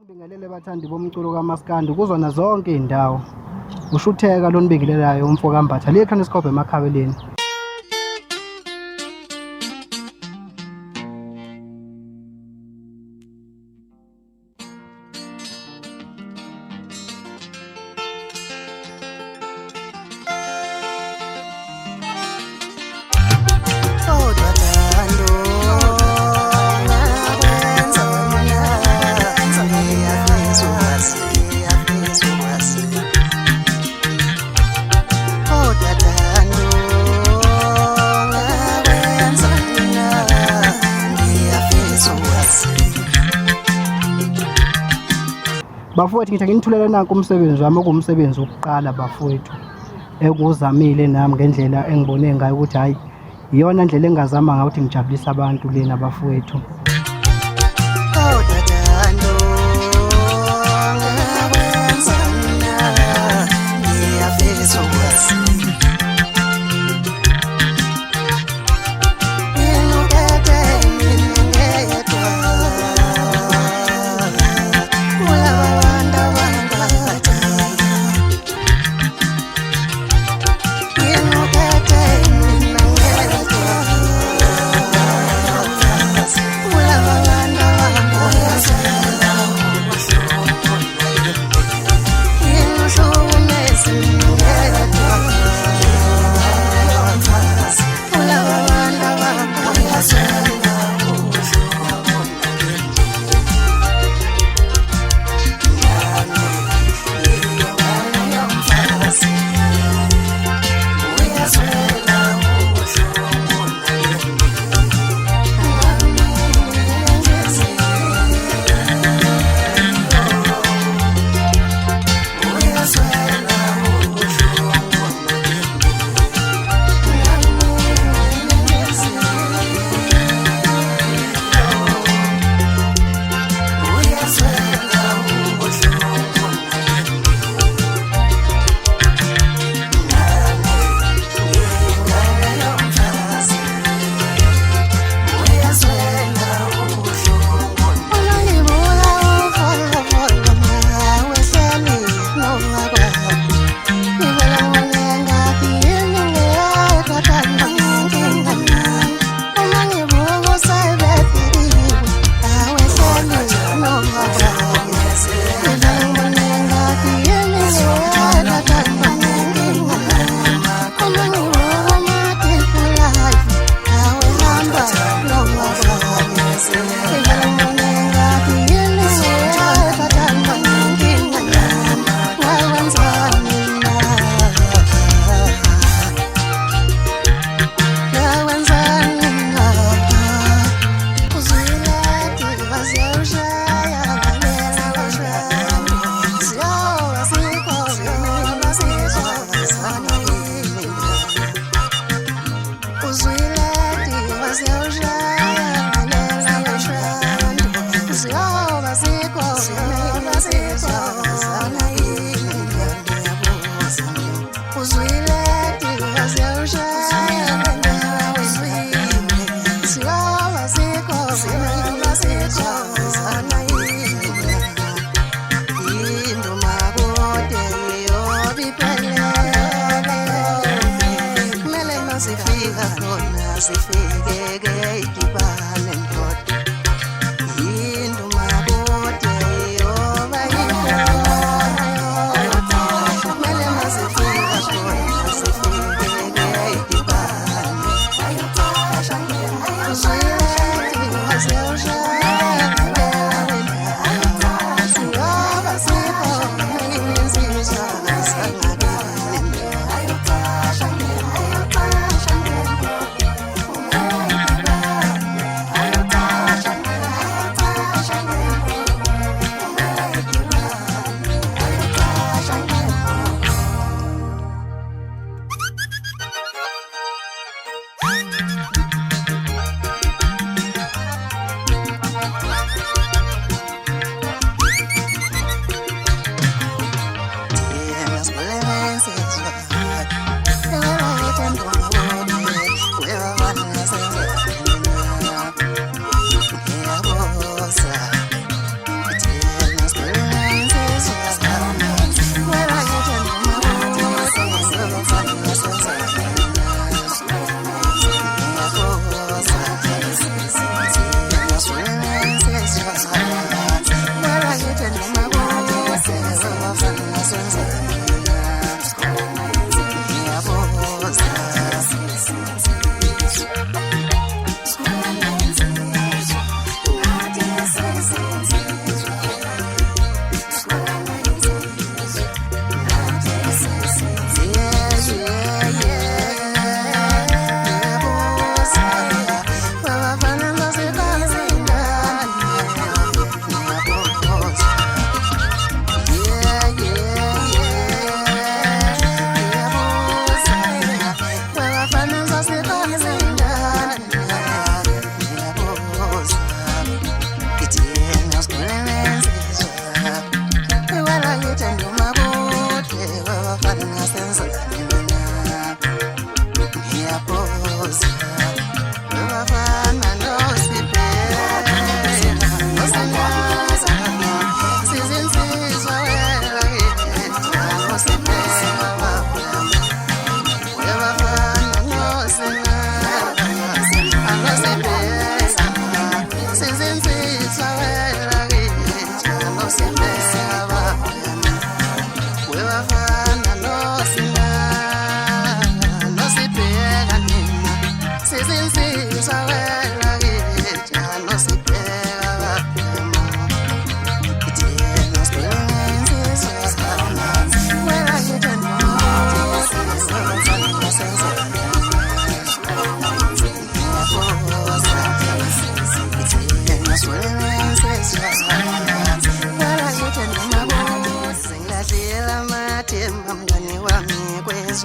Ngibingelele bathandi bomculo kaMaskandi kuzona zonke iy'ndawo. Ushutheka lo nibingelelayo umfo kaMbatha liye ekhanda isikhobe emakhabeleni. Bafowethu ngithi nginithulele nanku umsebenzi wami okuwumsebenzi wokuqala bafowethu ekuwuzamile nami ngendlela engibone ngayo ukuthi hayi iyona ndlela engingazama ngayo ukuthi ngijabulise abantu lena bafowethu.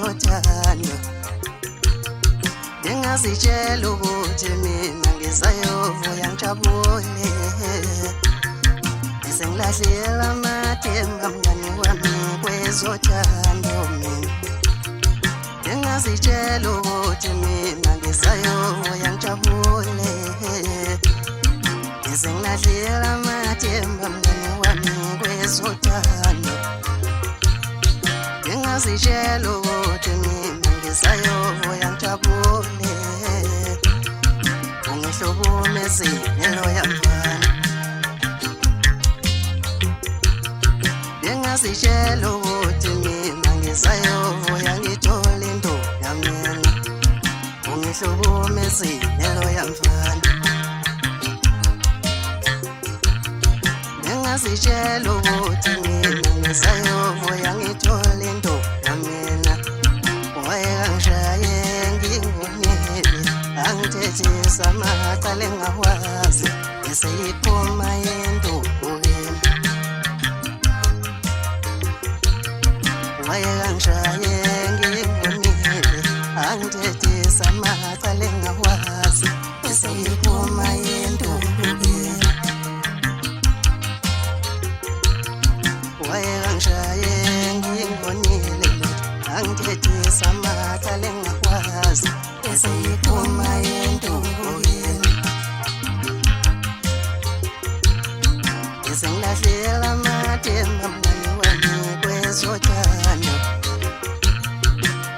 kwezothando ngingazitshela ukuthi mina ngisayovuya ngijabule sengilahlile amathemba mngani wami kwezothando mina ngingazitshela ukuthi mina ngisayovuya ngijabule sengilahlile amathemba mngani wami kwezothando ngingazitshela ukuthi mina ngisayovuya ngijabule ungihlukumezile yamfana ngingazitshela ukuthi mina ngisayovuya ngithole intombi yamina ungihlukumezile yamfana ngingazitshela ukuthi mina ngisayovuya ngithole intombi yamina wayengishaye ngingonile angithethisa amacala engawazi eseyiphuma yentombini wayengishaye ngingonile angithethisa amacala engawazi eseyiphuma yentombini wayengishaye ngingonile angithethisa amacala engakwazi eseyiphuma yentombini sengilahlile amathemba mngani wami kwezothando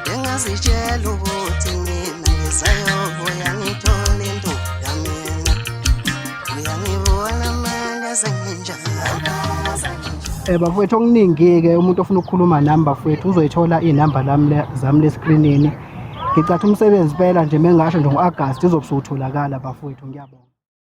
ngingazitshela ukuthi mina ngisayovuya ngithole intombi yamina uyangibona manje senginjalo. Bafowethu okuningi-ke umuntu ofuna ukukhuluma nami bafowethu uzoyithola iy'namba zami leskrinini. Ngicathi umsebenzi phela nje mengasho nje ngo-Agasti uzobe usutholakala bafowethu, ngiyabonga.